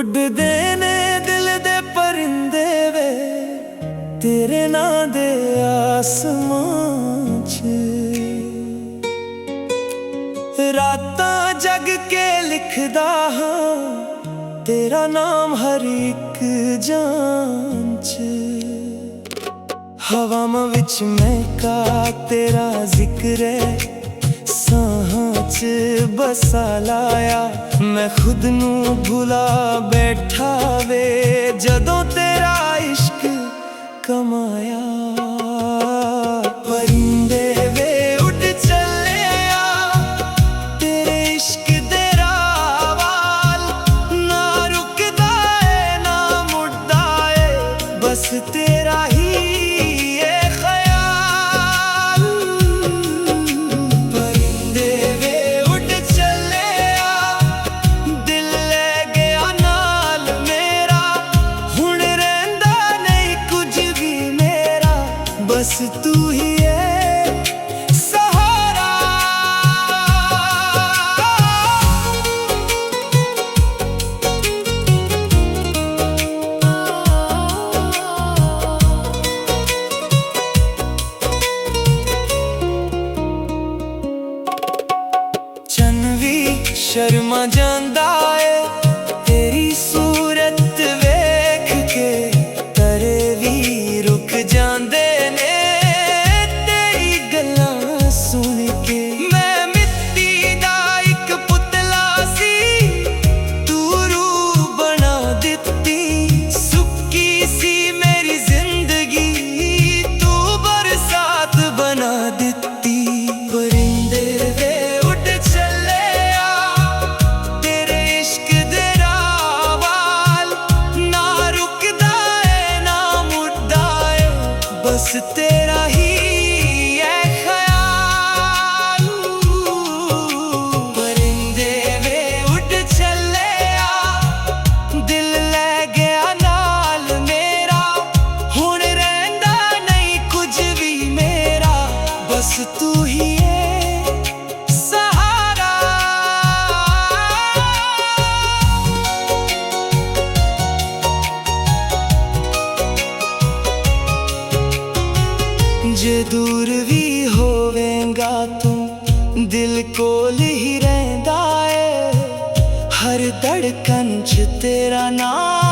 उड़दे ने दिल दे परिंदे वे तेरे नां दे आसमां च। रातां जग के लिखदा हां तेरा नाम हर एक जान च। हवावां विच महका तेरा जिक्र है, साहां च बसा लाया मैं खुद नू भुला बैठा वे जदों तेरा इश्क कमाया। परिंदे वे उड़ चले आ तेरे इश्क दे राह वाल, ना रुकदा है ना मुड़दा है बस तेरा ही बस तू ही है सहारा। चन भी शर्मा जांदा है तेरी सूरत वेख के, तरे भी रुक जांदे बस तेरा ही है ख्याल। परिंदे वे उड़ चले आ दिल ले गया नाल मेरा, हुण रहिंदा नहीं कुछ भी मेरा बस तू ही है सहारा। जे दूर भी होवेंगा तू दिल कोल ही रहिंदा है, हर धड़कन च तेरा नाम